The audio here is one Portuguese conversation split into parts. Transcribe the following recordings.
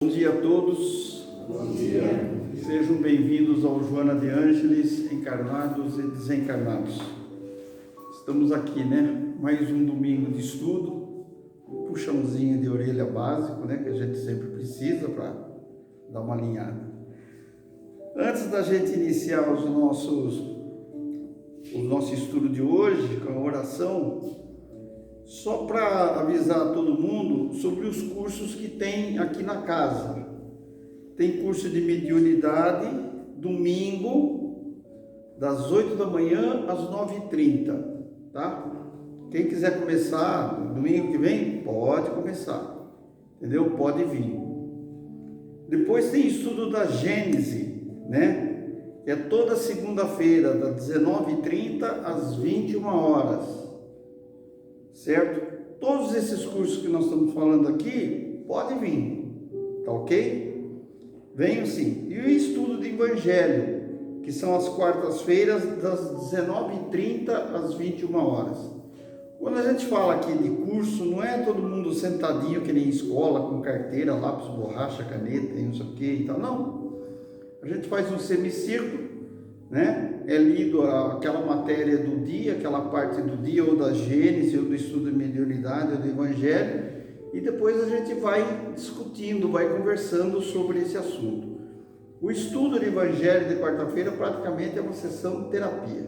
Bom dia a todos. Bom dia. Sejam bem-vindos ao Joana de Ângeles, encarnados e desencarnados. Estamos aqui, né? Mais um domingo de estudo, puxãozinho de orelha básico, né? Que a gente sempre precisa para dar uma alinhada. Antes da gente iniciar o nosso estudo de hoje com a oração, só para avisar todo mundo sobre os cursos que tem aqui na casa. Tem curso de mediunidade, domingo, das 8 da manhã às 9h30, tá? Quem quiser começar domingo que vem, pode começar, entendeu? Pode vir. Depois tem estudo da Gênese, né? Que é toda segunda-feira, das 19h30 às 21h. Certo? Todos esses cursos que nós estamos falando aqui, pode vir, tá ok? Venham sim. E o estudo de Evangelho, que são as quartas-feiras, das 19h30 às 21h. Quando a gente fala aqui de curso, não é todo mundo sentadinho que nem escola, com carteira, lápis, borracha, caneta e não sei o que e tal, não. A gente faz um semicírculo, né? É lido aquela matéria do dia, aquela parte do dia, ou da Gênese, ou do estudo de mediunidade, ou do Evangelho, e depois a gente vai discutindo, vai conversando sobre esse assunto. O estudo do Evangelho de quarta-feira praticamente é uma sessão de terapia.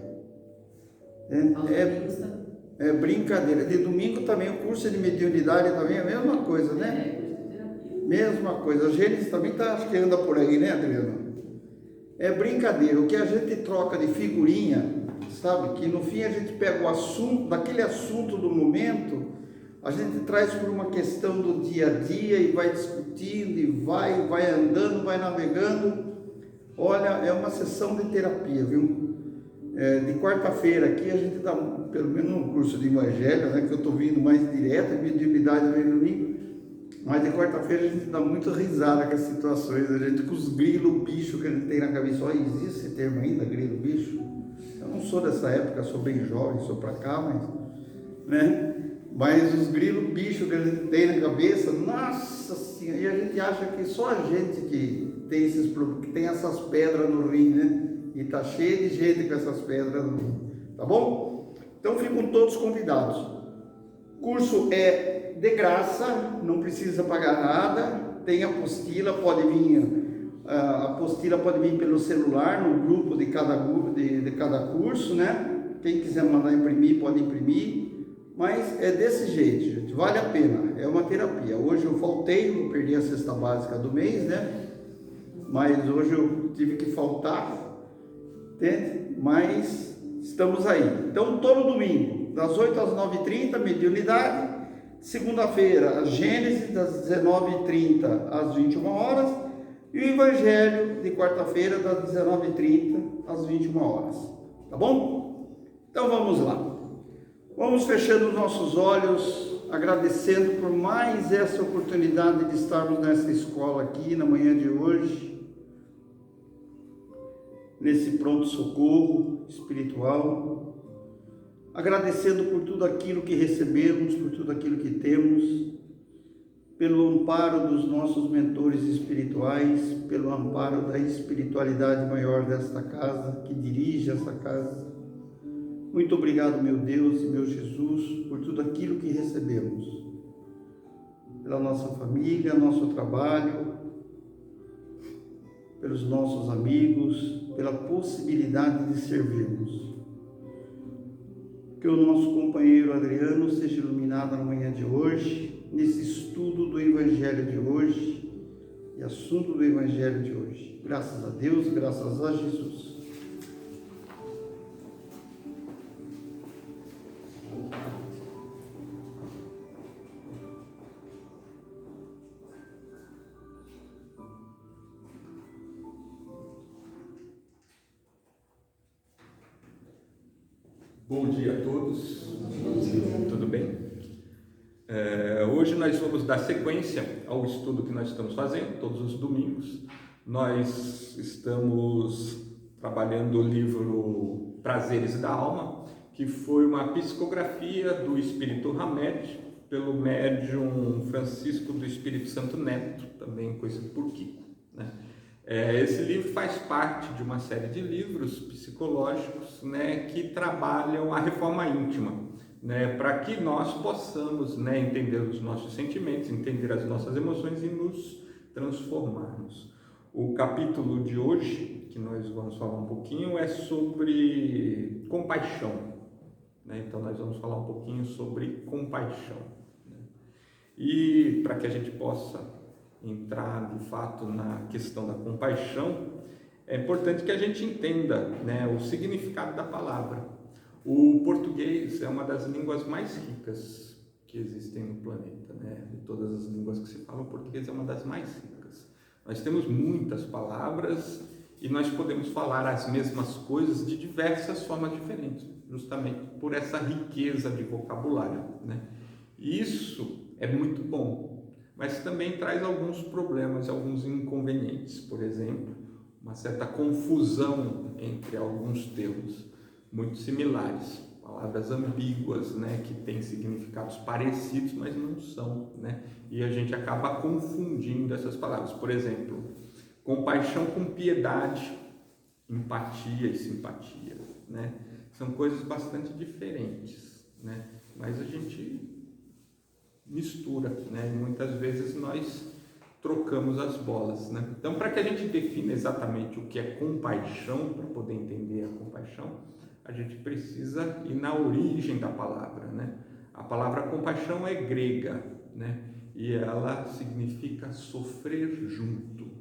É brincadeira. De domingo também, o curso de mediunidade também é a mesma coisa, né? Mesma coisa. A Gênese também tá, acho que anda por aí, né, Adriano? É brincadeira, o que a gente troca de figurinha, sabe? Que no fim a gente pega o assunto, daquele assunto do momento, a gente traz por uma questão do dia a dia e vai discutindo e vai andando, vai navegando. Olha, é uma sessão de terapia, viu? De quarta-feira aqui a gente dá, pelo menos no curso de Evangelho, né? Que eu estou vindo mais direto, mediunidade vem no domingo. Mas de quarta-feira a gente dá muito risada com as situações, a gente com os grilos bicho que a gente tem na cabeça. Olha, existe esse termo ainda, grilo bicho? Eu não sou dessa época, sou bem jovem, sou pra cá, mas os grilos bicho que a gente tem na cabeça, nossa senhora, e a gente acha que só a gente que tem esses problemas, que tem essas pedras no rim, né? E tá cheio de gente com essas pedras no rim, tá bom? Então ficam todos convidados. O curso é de graça, não precisa pagar nada, tem apostila, pode vir, a apostila pode vir pelo celular, no grupo de cada curso, né? Quem quiser mandar imprimir, pode imprimir, mas é desse jeito, gente, vale a pena, é uma terapia. Hoje eu faltei, eu perdi a cesta básica do mês, né? Mas hoje eu tive que faltar, entende? Mas estamos aí. Então, todo domingo, das 8 às 9h30, mediunidade. Segunda-feira, a Gênese, das 19h30 às 21h, e o Evangelho, de quarta-feira, das 19h30 às 21h, tá bom? Então vamos lá. Vamos fechando os nossos olhos, agradecendo por mais essa oportunidade de estarmos nessa escola aqui, na manhã de hoje, nesse pronto-socorro espiritual. Agradecendo por tudo aquilo que recebemos, por tudo aquilo que temos, pelo amparo dos nossos mentores espirituais, pelo amparo da espiritualidade maior desta casa, que dirige essa casa. Muito obrigado, meu Deus e meu Jesus, por tudo aquilo que recebemos, pela nossa família, nosso trabalho, pelos nossos amigos, pela possibilidade de servirmos. Que o nosso companheiro Adriano seja iluminado na manhã de hoje, nesse estudo do Evangelho de hoje e assunto do Evangelho de hoje. Graças a Deus, graças a Jesus. Bom dia a todos. Tudo bem? Hoje nós vamos dar sequência ao estudo que nós estamos fazendo, todos os domingos. Nós estamos trabalhando o livro Prazeres da Alma, que foi uma psicografia do Espírito Hamed, pelo médium Francisco do Espírito Santo Neto, também conhecido por Kiko, né? Esse livro faz parte de uma série de livros psicológicos, né, que trabalham a reforma íntima, né, para que nós possamos, né, entender os nossos sentimentos, entender as nossas emoções e nos transformarmos. O capítulo de hoje, que nós vamos falar um pouquinho, é sobre compaixão, né? Então nós vamos falar um pouquinho sobre compaixão, né? E para que a gente possa entrar de fato na questão da compaixão, é importante que a gente entenda, né, o significado da palavra. O português é uma das línguas mais ricas que existem no planeta, né? De todas as línguas que se falam, o português é uma das mais ricas. Nós temos muitas palavras e nós podemos falar as mesmas coisas de diversas formas diferentes, justamente por essa riqueza de vocabulário, né? E isso é muito bom, mas também traz alguns problemas, alguns inconvenientes. Por exemplo, uma certa confusão entre alguns termos muito similares, palavras ambíguas, né, que têm significados parecidos, mas não são, né? E a gente acaba confundindo essas palavras. Por exemplo, compaixão com piedade, empatia e simpatia, né? São coisas bastante diferentes, né? Mas a gente mistura, né? E muitas vezes nós trocamos as bolas, né? Então, para que a gente defina exatamente o que é compaixão, para poder entender a compaixão, a gente precisa ir na origem da palavra, né? A palavra compaixão é grega, né? E ela significa sofrer junto,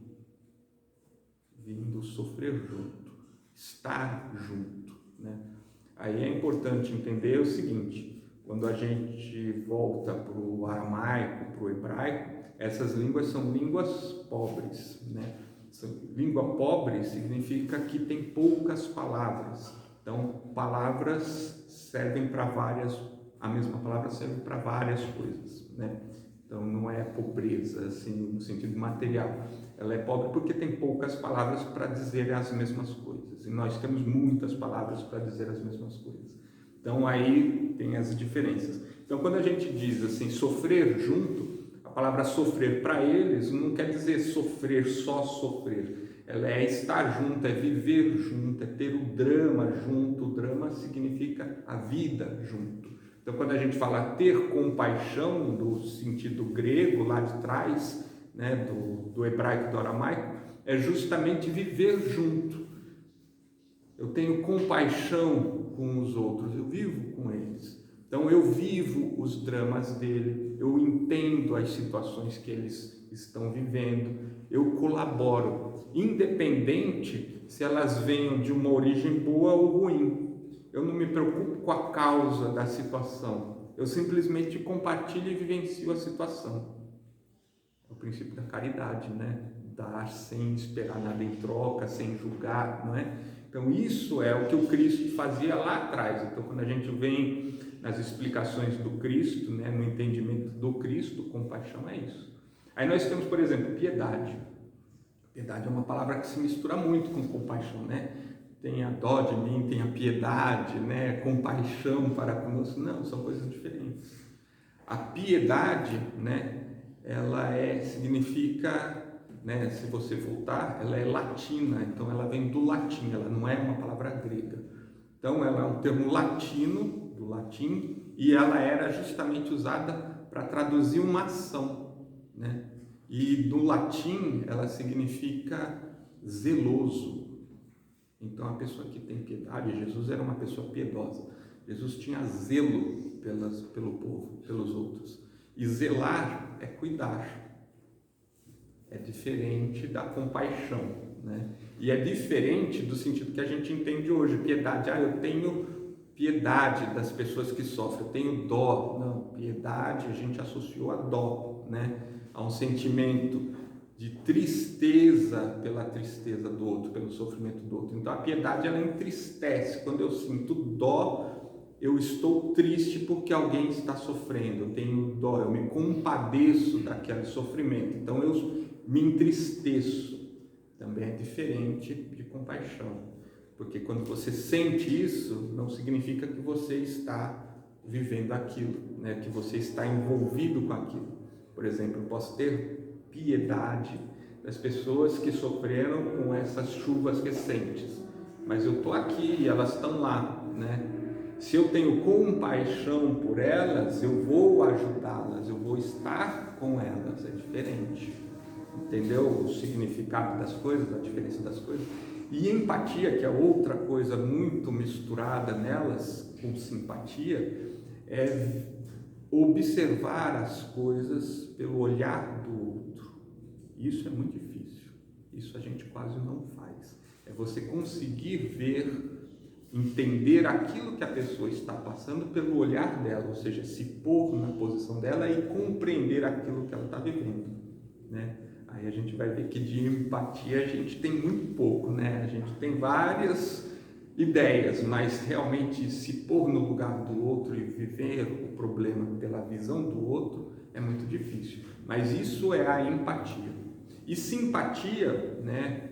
vindo sofrer junto, estar junto, né? Aí é importante entender o seguinte: quando a gente volta para o aramaico, para o hebraico, essas línguas são línguas pobres, né? Língua pobre significa que tem poucas palavras. Então, palavras servem para várias, a mesma palavra serve para várias coisas, né? Então, não é pobreza, assim, no sentido material. Ela é pobre porque tem poucas palavras para dizer as mesmas coisas. E nós temos muitas palavras para dizer as mesmas coisas. Então, aí tem as diferenças. Então, quando a gente diz assim, sofrer junto, a palavra sofrer para eles não quer dizer sofrer, só sofrer. Ela é estar junto, é viver junto, é ter o drama junto. O drama significa a vida junto. Então, quando a gente fala ter compaixão, do sentido grego lá de trás, né, do hebraico e do aramaico, é justamente viver junto. Eu tenho compaixão com os outros, eu vivo com eles. Então eu vivo os dramas dele, eu entendo as situações que eles estão vivendo, eu colaboro, independente se elas venham de uma origem boa ou ruim. Eu não me preocupo com a causa da situação, eu simplesmente compartilho e vivencio a situação. É o princípio da caridade, né? Dar sem esperar nada em troca, sem julgar, não é? Então isso é o que o Cristo fazia lá atrás. Então quando a gente vem nas explicações do Cristo, né, no entendimento do Cristo, compaixão é isso. Aí nós temos, por exemplo, piedade. Piedade é uma palavra que se mistura muito com compaixão, né? Tenha dó de mim, tenha piedade, né? Compaixão para conosco. Não, são coisas diferentes. A piedade, né, ela significa, né, se você voltar, ela é latina, então ela vem do latim, ela não é uma palavra grega. Então ela é um termo latino, do latim, e ela era justamente usada para traduzir uma ação, né? E do latim ela significa zeloso. Então a pessoa que tem piedade, Jesus era uma pessoa piedosa. Jesus tinha zelo pelo povo, pelos outros. E zelar é cuidar. É diferente da compaixão, né? E é diferente do sentido que a gente entende hoje. Piedade, eu tenho piedade das pessoas que sofrem, eu tenho dó. Não, piedade a gente associou a dó, né? A um sentimento de tristeza pela tristeza do outro, pelo sofrimento do outro. Então a piedade, ela entristece. Quando eu sinto dó, eu estou triste porque alguém está sofrendo, eu tenho dó, eu me compadeço daquele sofrimento, então eu me entristeço. Também é diferente de compaixão, porque quando você sente isso, não significa que você está vivendo aquilo, né? Que você está envolvido com aquilo. Por exemplo, eu posso ter piedade das pessoas que sofreram com essas chuvas recentes, mas eu estou aqui e elas estão lá, né? Se eu tenho compaixão por elas, eu vou ajudá-las, eu vou estar com elas, é diferente. Entendeu o significado das coisas, a diferença das coisas? E empatia, que é outra coisa muito misturada nelas, com simpatia, é observar as coisas pelo olhar do outro. Isso é muito difícil, isso a gente quase não faz. É você conseguir ver, entender aquilo que a pessoa está passando pelo olhar dela, ou seja, se pôr na posição dela e compreender aquilo que ela está vivendo, né? Aí a gente vai ver que de empatia a gente tem muito pouco, né? A gente tem várias ideias, mas realmente se pôr no lugar do outro e viver o problema pela visão do outro é muito difícil. Mas isso é a empatia. E simpatia, né,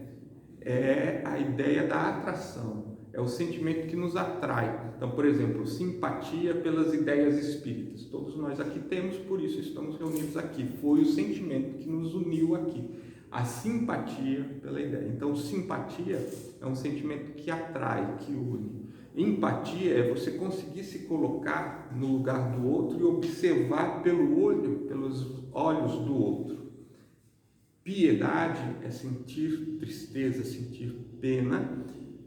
é a ideia da atração, é o sentimento que nos atrai. Então, por exemplo, simpatia pelas ideias espíritas. Todos nós aqui temos, por isso estamos reunidos aqui. Foi o sentimento que nos uniu aqui. A simpatia pela ideia. Então, simpatia é um sentimento que atrai, que une. Empatia é você conseguir se colocar no lugar do outro e observar pelo olho, pelos olhos do outro. Piedade é sentir tristeza, sentir pena,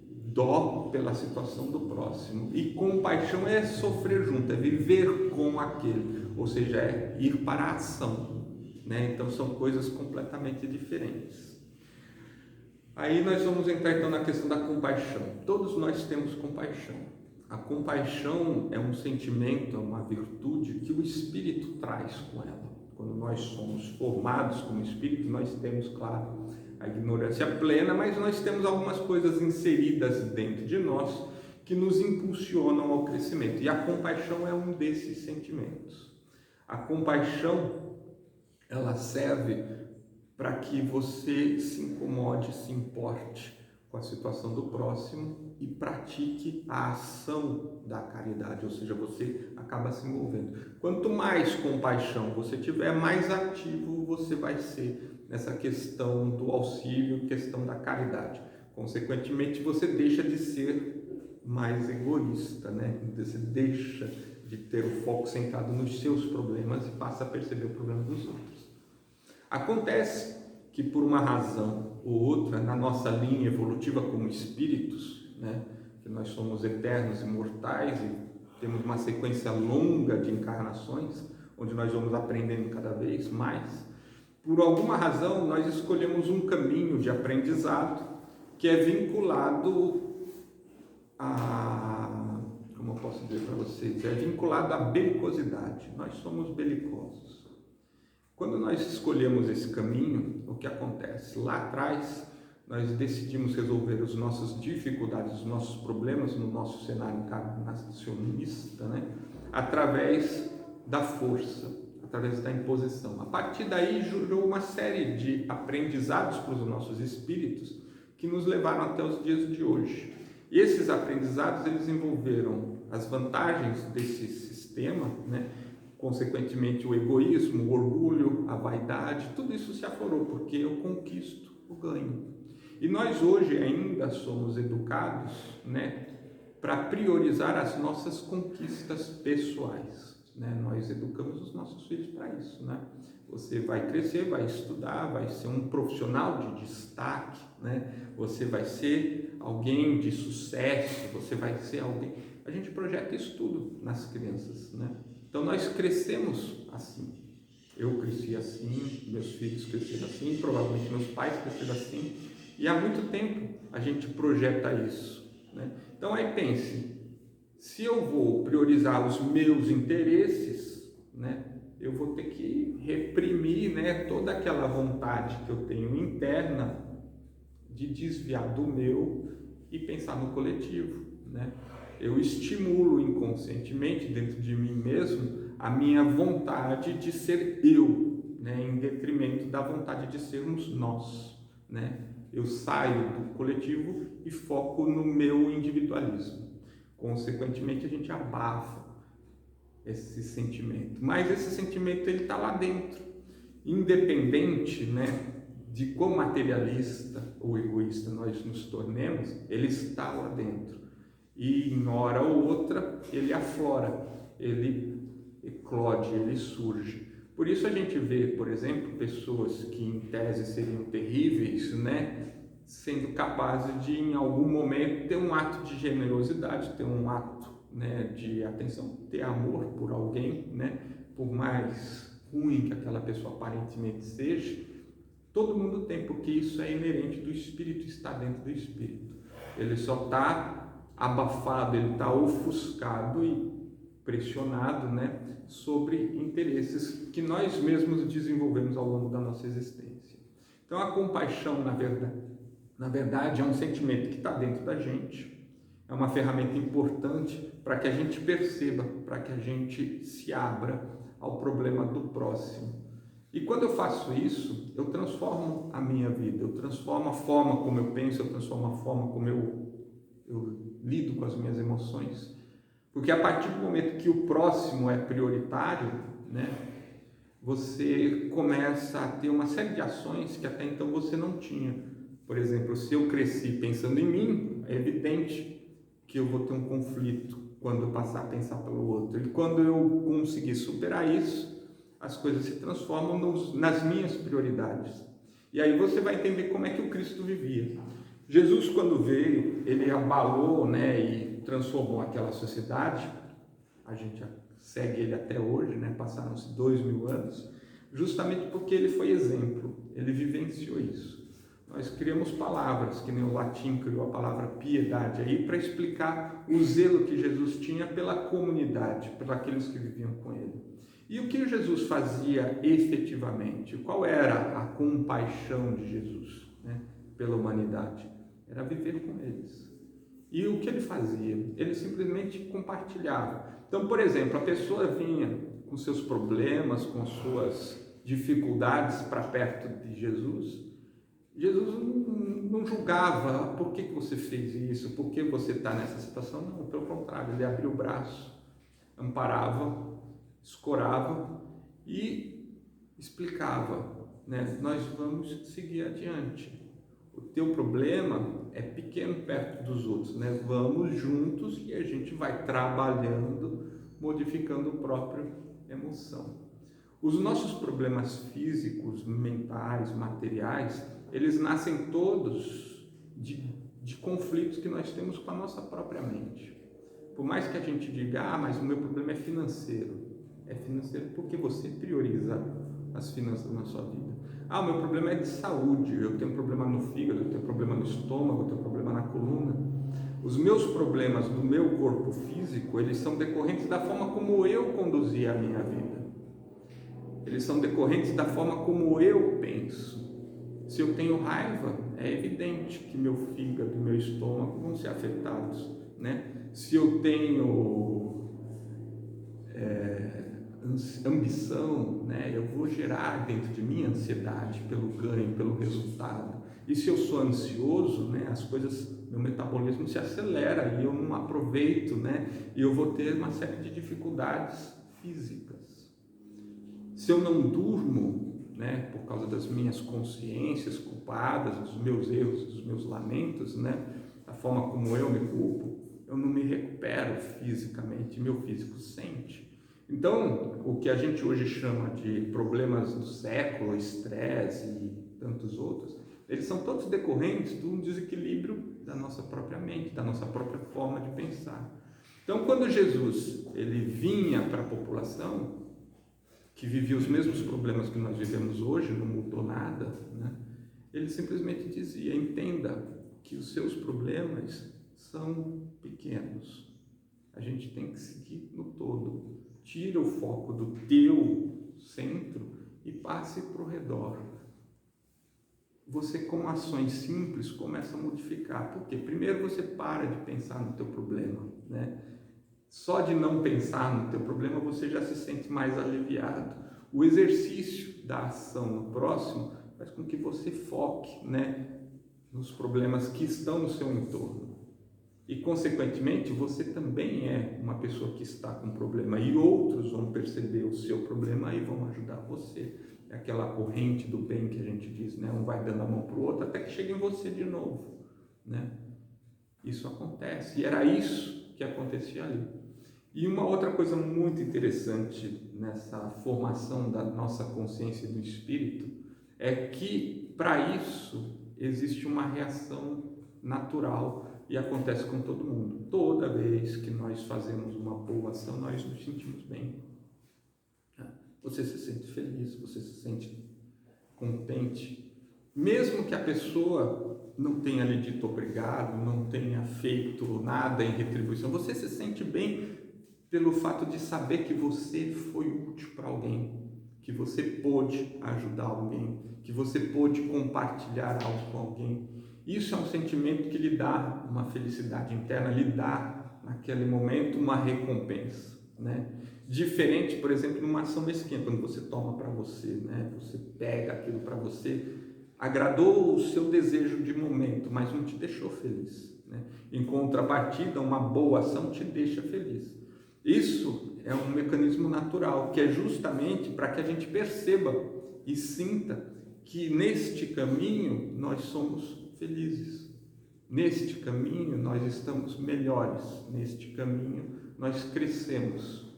dó pela situação do próximo. E compaixão é sofrer junto, é viver com aquele, ou seja, é ir para a ação, né? Então são coisas completamente diferentes. Aí nós vamos entrar então na questão da compaixão. Todos nós temos compaixão. A compaixão é um sentimento, é uma virtude que o Espírito traz com ela. Quando nós somos formados como Espírito, nós temos, claro, a ignorância plena, mas nós temos algumas coisas inseridas dentro de nós que nos impulsionam ao crescimento. E a compaixão é um desses sentimentos. A compaixão, ela serve para que você se incomode, se importe com a situação do próximo e pratique a ação da caridade, ou seja, você acaba se envolvendo. Quanto mais compaixão você tiver, mais ativo você vai ser nessa questão do auxílio, questão da caridade. Consequentemente, você deixa de ser mais egoísta, né? Você deixa de ter o foco centrado nos seus problemas e passa a perceber o problema dos outros. Acontece que por uma razão ou outra, na nossa linha evolutiva como espíritos, né, que nós somos eternos, imortais e temos uma sequência longa de encarnações, onde nós vamos aprendendo cada vez mais, por alguma razão nós escolhemos um caminho de aprendizado que é vinculado a, como eu posso dizer para vocês, é vinculado à belicosidade. Nós somos belicosos. Quando nós escolhemos esse caminho, o que acontece? Lá atrás, nós decidimos resolver as nossas dificuldades, os nossos problemas no nosso cenário encarnacionista, né? Através da força, através da imposição. A partir daí, gerou uma série de aprendizados para os nossos espíritos que nos levaram até os dias de hoje. E esses aprendizados, eles envolveram as vantagens desse sistema, né? Consequentemente, o egoísmo, o orgulho, a vaidade, tudo isso se aflorou, porque eu conquisto o ganho. E nós hoje ainda somos educados, né, para priorizar as nossas conquistas pessoais, né? Nós educamos os nossos filhos para isso, né? Você vai crescer, vai estudar, vai ser um profissional de destaque, né? Você vai ser alguém de sucesso, você vai ser alguém... A gente projeta isso tudo nas crianças, né? Então nós crescemos assim. Eu cresci assim, meus filhos cresceram assim, provavelmente meus pais cresceram assim, e há muito tempo a gente projeta isso, né? Então aí pense, se eu vou priorizar os meus interesses, né, eu vou ter que reprimir, né, toda aquela vontade que eu tenho interna de desviar do meu e pensar no coletivo, né? Eu estimulo inconscientemente dentro de mim mesmo a minha vontade de ser eu, né, em detrimento da vontade de sermos nós, né? Eu saio do coletivo e foco no meu individualismo. Consequentemente, a gente abafa esse sentimento. Mas esse sentimento ele está lá dentro, independente, né, de quão materialista ou egoísta nós nos tornemos, ele está lá dentro. E em hora ou outra ele aflora, ele eclode, ele surge. Por isso a gente vê, por exemplo, pessoas que em tese seriam terríveis, né, sendo capazes de em algum momento ter um ato de generosidade, ter um ato, né, de atenção, ter amor por alguém, né, por mais ruim que aquela pessoa aparentemente seja. Todo mundo tem, porque isso é inerente do espírito, está dentro do espírito. Ele só está abafado, ele está ofuscado e pressionado, né, sobre interesses que nós mesmos desenvolvemos ao longo da nossa existência. Então a compaixão, na verdade é um sentimento que está dentro da gente, é uma ferramenta importante para que a gente perceba, para que a gente se abra ao problema do próximo. E quando eu faço isso, eu transformo a minha vida, eu transformo a forma como eu penso, eu transformo a forma como eu lido com as minhas emoções. Porque a partir do momento que o próximo é prioritário, né, você começa a ter uma série de ações que até então você não tinha. Por exemplo, se eu cresci pensando em mim, é evidente que eu vou ter um conflito quando eu passar a pensar pelo outro. E quando eu conseguir superar isso, as coisas se transformam nas minhas prioridades. E aí você vai entender como é que o Cristo vivia. Jesus, quando veio, ele abalou, né, e transformou aquela sociedade. A gente segue ele até hoje, né, passaram-se 2000 anos, justamente porque ele foi exemplo, ele vivenciou isso. Nós criamos palavras, que nem o latim criou a palavra piedade aí, para explicar o zelo que Jesus tinha pela comunidade, por aqueles que viviam com ele. E o que Jesus fazia efetivamente? Qual era a compaixão de Jesus, né, pela humanidade? Era viver com eles. E o que ele fazia? Ele simplesmente compartilhava. Então, por exemplo, a pessoa vinha com seus problemas, com suas dificuldades para perto de Jesus. Jesus não julgava, por que você fez isso, por que você está nessa situação. Não, pelo contrário, ele abria o braço, amparava, escorava e explicava, né? Nós vamos seguir adiante. O teu problema é pequeno perto dos outros, né? Vamos juntos e a gente vai trabalhando, modificando a própria emoção. Os nossos problemas físicos, mentais, materiais, eles nascem todos de conflitos que nós temos com a nossa própria mente. Por mais que a gente diga, mas o meu problema é financeiro porque você prioriza as finanças na sua vida. O meu problema é de saúde, eu tenho problema no fígado, eu tenho problema no estômago, eu tenho problema na coluna. Os meus problemas do meu corpo físico, eles são decorrentes da forma como eu conduzi a minha vida. Eles são decorrentes da forma como eu penso. Se eu tenho raiva, é evidente que meu fígado e meu estômago vão ser afetados, né? Se eu tenho ambição, né, eu vou gerar dentro de mim ansiedade pelo ganho, pelo resultado. E se eu sou ansioso, né, as coisas, meu metabolismo se acelera e eu não aproveito, né, e eu vou ter uma série de dificuldades físicas. Se eu não durmo, né, por causa das minhas consciências culpadas, dos meus erros, dos meus lamentos, né, da forma como eu me culpo, eu não me recupero fisicamente, meu físico sente. Então, o que a gente hoje chama de problemas do século, estresse e tantos outros, eles são todos decorrentes de um desequilíbrio da nossa própria mente, da nossa própria forma de pensar. Então, quando Jesus ele vinha para a população, que vivia os mesmos problemas que nós vivemos hoje, não mudou nada, né? Ele simplesmente dizia, entenda que os seus problemas são pequenos. A gente tem que seguir no todo. Tira o foco do teu centro e passe para o redor. Você, com ações simples, começa a modificar. Por quê? Primeiro você para de pensar no teu problema, né? Só de não pensar no teu problema, você já se sente mais aliviado. O exercício da ação no próximo faz com que você foque, né, nos problemas que estão no seu entorno. E, consequentemente, você também é uma pessoa que está com problema e outros vão perceber o seu problema e vão ajudar você. É aquela corrente do bem que a gente diz, né? Um vai dando a mão para o outro até que chega em você de novo, né? Isso acontece, e era isso que acontecia ali. E uma outra coisa muito interessante nessa formação da nossa consciência e do espírito é que, para isso, existe uma reação natural e acontece com todo mundo. Toda vez que nós fazemos uma boa ação, nós nos sentimos bem. Você se sente feliz, você se sente contente, mesmo que a pessoa não tenha lhe dito obrigado, não tenha feito nada em retribuição, você se sente bem pelo fato de saber que você foi útil para alguém, que você pôde ajudar alguém, que você pôde compartilhar algo com alguém. Isso é um sentimento que lhe dá uma felicidade interna, lhe dá naquele momento uma recompensa, né? Diferente, por exemplo, numa ação mesquinha, quando você toma para você, né? Você pega aquilo para você, agradou o seu desejo de momento, mas não te deixou feliz, né? Em contrapartida, uma boa ação te deixa feliz. Isso é um mecanismo natural, que é justamente para que a gente perceba e sinta que neste caminho nós somos felizes. Neste caminho nós estamos melhores, neste caminho nós crescemos.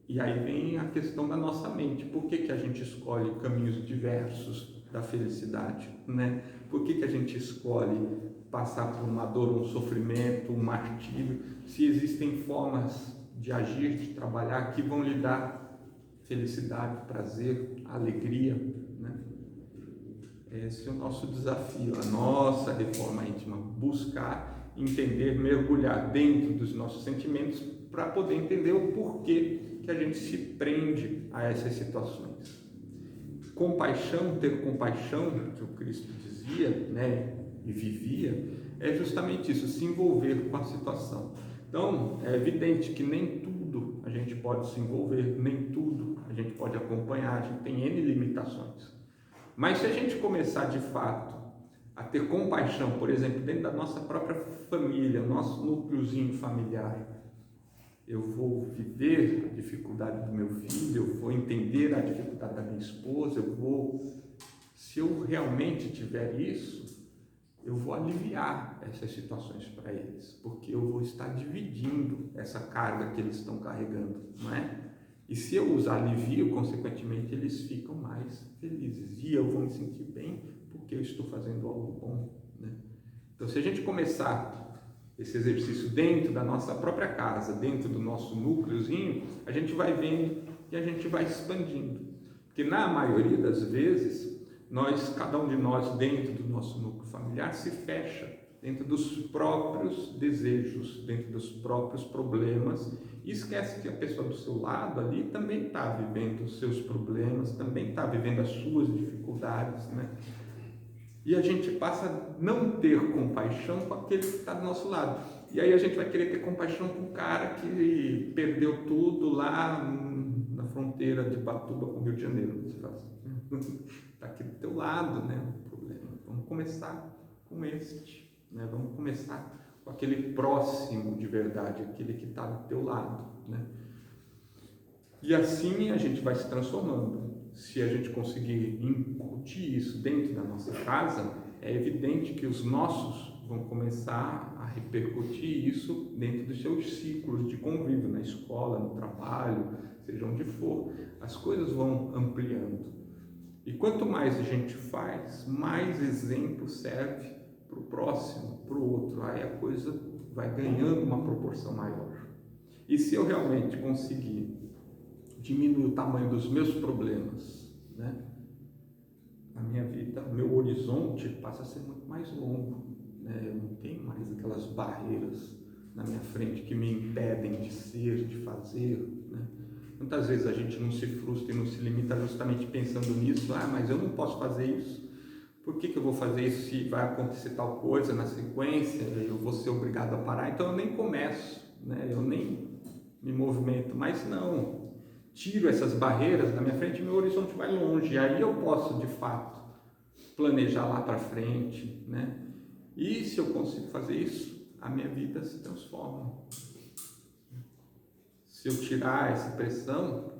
E aí vem a questão da nossa mente. Por que a gente escolhe caminhos diversos da felicidade, né? Por que a gente escolhe passar por uma dor, um sofrimento, um martírio, se existem formas de agir, de trabalhar que vão lhe dar felicidade, prazer, alegria, né? Esse é o nosso desafio, a nossa reforma íntima, buscar entender, mergulhar dentro dos nossos sentimentos para poder entender o porquê que a gente se prende a essas situações. Compaixão, ter compaixão, que o Cristo dizia, né, e vivia, é justamente isso, se envolver com a situação. Então, é evidente que nem tudo a gente pode se envolver, nem tudo a gente pode acompanhar, a gente tem N limitações. Mas se a gente começar de fato a ter compaixão, por exemplo, dentro da nossa própria família, nosso núcleozinho familiar, eu vou viver a dificuldade do meu filho, eu vou entender a dificuldade da minha esposa, se eu realmente tiver isso, eu vou aliviar essas situações para eles, porque eu vou estar dividindo essa carga que eles estão carregando, não é? E se eu usar alivio, consequentemente, eles ficam mais felizes. E eu vou me sentir bem porque eu estou fazendo algo bom, né? Então, se a gente começar esse exercício dentro da nossa própria casa, dentro do nosso núcleozinho, a gente vai vendo e a gente vai expandindo. Porque na maioria das vezes, cada um de nós, dentro do nosso núcleo familiar, se fecha dentro dos próprios desejos, dentro dos próprios problemas, e esquece que a pessoa do seu lado ali também está vivendo os seus problemas, também está vivendo as suas dificuldades, né? E a gente passa a não ter compaixão com aquele que está do nosso lado. E aí a gente vai querer ter compaixão com o cara que perdeu tudo lá na fronteira de Batuba com o Rio de Janeiro. Você fala assim, está aqui do teu lado, né, o problema. Vamos começar com este, né? Vamos começar com aquele próximo de verdade, aquele que está do teu lado, né? E assim a gente vai se transformando. Se a gente conseguir incutir isso dentro da nossa casa, é evidente que os nossos vão começar a repercutir isso dentro dos seus ciclos de convívio, na escola, no trabalho, seja onde for. As coisas vão ampliando. E quanto mais a gente faz, mais exemplo serve para o próximo, para o outro. Aí a coisa vai ganhando uma proporção maior. E se eu realmente conseguir diminuir o tamanho dos meus problemas, né, na minha vida, o meu horizonte passa a ser muito mais longo, né? Eu não tenho mais aquelas barreiras na minha frente que me impedem de ser, de fazer, né? Muitas vezes a gente não se frustra e não se limita justamente pensando nisso, mas eu não posso fazer isso, por que eu vou fazer isso se vai acontecer tal coisa na sequência, eu vou ser obrigado a parar, então eu nem começo, né? Eu nem me movimento, mas não, tiro essas barreiras da minha frente e meu horizonte vai longe, aí eu posso de fato planejar lá para frente, né? E se eu consigo fazer isso, a minha vida se transforma. Se eu tirar essa pressão,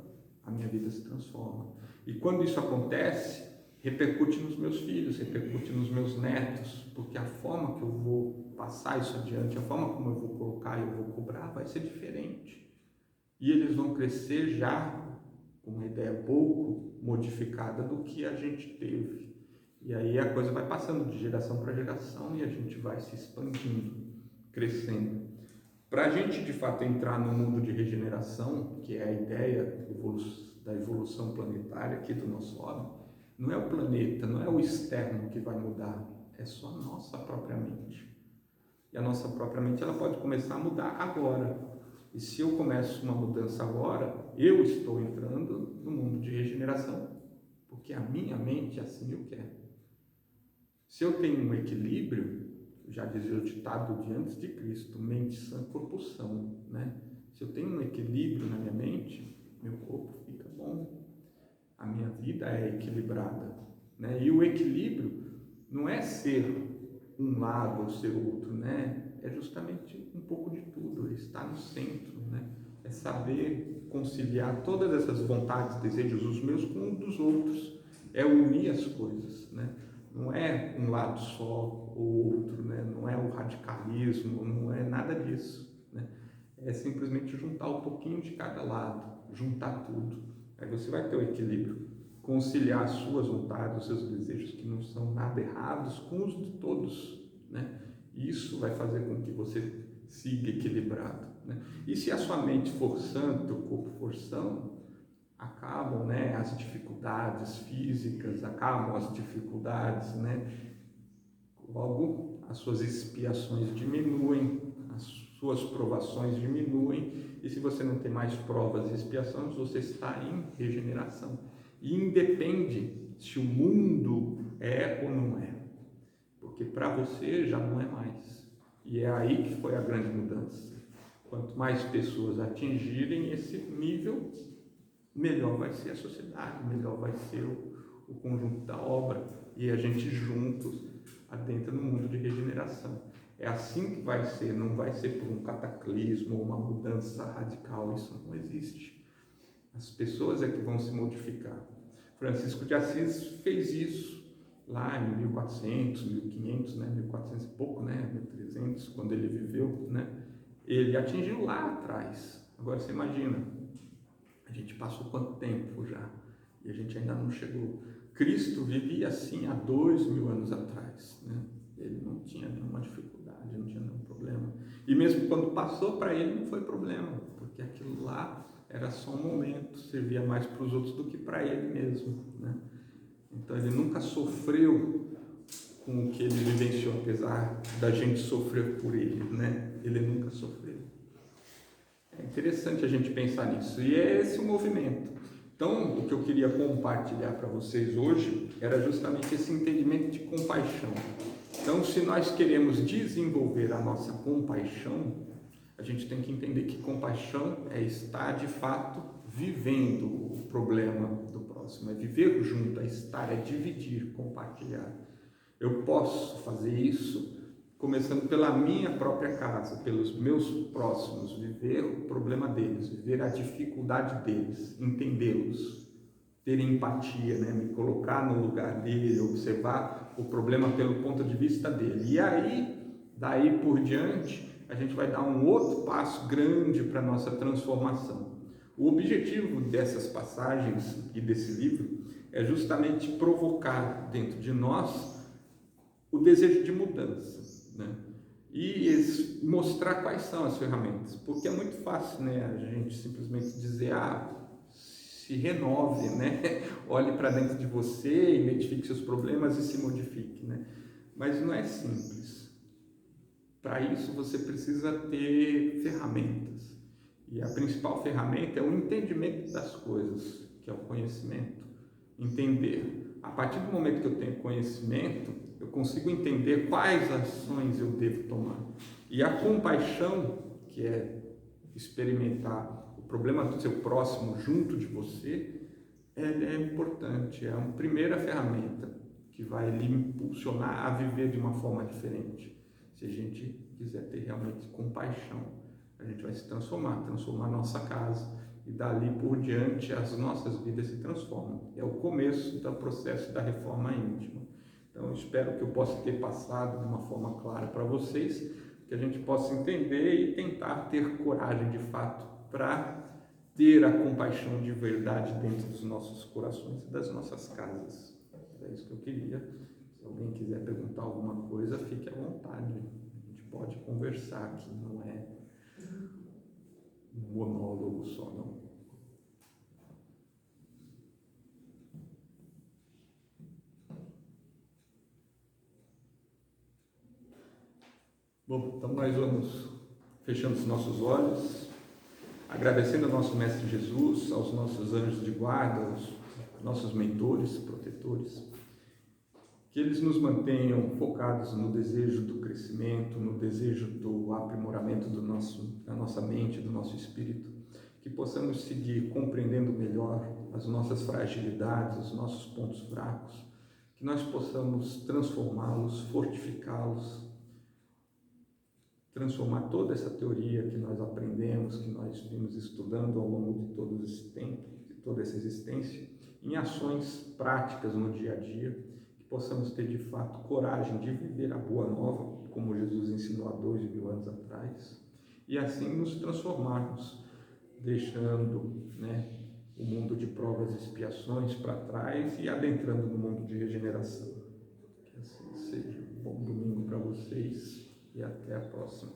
a minha vida se transforma. E quando isso acontece, repercute nos meus filhos, repercute nos meus netos, porque a forma que eu vou passar isso adiante, a forma como eu vou colocar, eu vou cobrar, vai ser diferente. E eles vão crescer já com uma ideia pouco modificada do que a gente teve. E aí a coisa vai passando de geração para geração e a gente vai se expandindo, crescendo. Para a gente, de fato, entrar no mundo de regeneração, que é a ideia da evolução planetária aqui do nosso homem, não é o planeta, não é o externo que vai mudar, é só a nossa própria mente. E a nossa própria mente, ela pode começar a mudar agora. E se eu começo uma mudança agora, eu estou entrando no mundo de regeneração, porque a minha mente assim o quer. Se eu tenho um equilíbrio, já dizia o ditado de antes de Cristo, mente sã, corpo são, né? Se eu tenho um equilíbrio na minha mente, meu corpo fica bom, a minha vida é equilibrada, né? E o equilíbrio não é ser um lado ou ser outro, né? É justamente um pouco de tudo, é estar no centro, né? É saber conciliar todas essas vontades, desejos, os meus com os dos outros, é unir as coisas, né? Não é um lado só ou outro, né? Não é o radicalismo, não é nada disso, né? É simplesmente juntar um pouquinho de cada lado, juntar tudo. Aí você vai ter o equilíbrio, conciliar as suas vontades, os seus desejos, que não são nada errados, com os de todos, né? Isso vai fazer com que você siga equilibrado, né? E se a sua mente for santa, o corpo for são, acabam, né, as dificuldades físicas, acabam as dificuldades, né? Logo, as suas expiações diminuem, as suas provações diminuem, e se você não tem mais provas e expiações, você está em regeneração. E independe se o mundo é ou não é, porque para você já não é mais. E é aí que foi a grande mudança. Quanto mais pessoas atingirem esse nível, melhor vai ser a sociedade, melhor vai ser o conjunto da obra, e a gente juntos adentra no mundo de regeneração. É assim que vai ser, não vai ser por um cataclismo ou uma mudança radical, isso não existe. As pessoas é que vão se modificar. Francisco de Assis fez isso lá em 1400, 1500, né? 1400 e pouco, né? 1300, quando ele viveu, né? Ele atingiu lá atrás. Agora você imagina, a gente passou quanto tempo já e a gente ainda não chegou. Cristo vivia assim há 2000 anos atrás, né? Ele não tinha nenhuma dificuldade, não tinha nenhum problema. E mesmo quando passou para ele não foi problema, porque aquilo lá era só um momento, servia mais para os outros do que para ele mesmo, né? Então ele nunca sofreu com o que ele vivenciou, apesar da gente sofrer por ele, né? Ele nunca sofreu. É interessante a gente pensar nisso, e é esse o movimento. Então, o que eu queria compartilhar para vocês hoje era justamente esse entendimento de compaixão. Então, se nós queremos desenvolver a nossa compaixão, a gente tem que entender que compaixão é estar de fato vivendo o problema do próximo, é viver junto, é estar, é dividir, compartilhar. Eu posso fazer isso começando pela minha própria casa, pelos meus próximos, viver o problema deles, viver a dificuldade deles, entendê-los, ter empatia, né? Me colocar no lugar dele, observar o problema pelo ponto de vista dele. E aí, daí por diante, a gente vai dar um outro passo grande para a nossa transformação. O objetivo dessas passagens e desse livro é justamente provocar dentro de nós o desejo de mudança, né? E mostrar quais são as ferramentas, porque é muito fácil, né, a gente simplesmente dizer, se renove, né? Olhe para dentro de você, identifique seus problemas e se modifique, né? Mas não é simples. Para isso você precisa ter ferramentas, e a principal ferramenta é o entendimento das coisas, que é o conhecimento. Entender. A partir do momento que eu tenho conhecimento, eu consigo entender quais ações eu devo tomar. E a compaixão, que é experimentar o problema do seu próximo junto de você, é importante, é a primeira ferramenta que vai lhe impulsionar a viver de uma forma diferente. Se a gente quiser ter realmente compaixão, a gente vai se transformar a nossa casa, e dali por diante as nossas vidas se transformam. É o começo do processo da reforma íntima. Então, eu espero que eu possa ter passado de uma forma clara para vocês, que a gente possa entender e tentar ter coragem de fato para ter a compaixão de verdade dentro dos nossos corações e das nossas casas. É isso que eu queria. Se alguém quiser perguntar alguma coisa, fique à vontade. A gente pode conversar aqui, não é um monólogo só, não. Bom, então nós vamos fechando os nossos olhos, agradecendo ao nosso Mestre Jesus, aos nossos anjos de guarda, aos nossos mentores, protetores, que eles nos mantenham focados no desejo do crescimento, no desejo do aprimoramento da nossa mente, do nosso espírito, que possamos seguir compreendendo melhor as nossas fragilidades, os nossos pontos fracos, que nós possamos transformá-los, fortificá-los, transformar toda essa teoria que nós aprendemos, que nós vimos estudando ao longo de todo esse tempo, de toda essa existência, em ações práticas no dia a dia, que possamos ter de fato coragem de viver a boa nova, como Jesus ensinou há 2000 anos atrás, e assim nos transformarmos, deixando o mundo de provas e expiações para trás e adentrando no mundo de regeneração. Que assim seja. Bom domingo para vocês e até a próxima.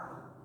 Pai.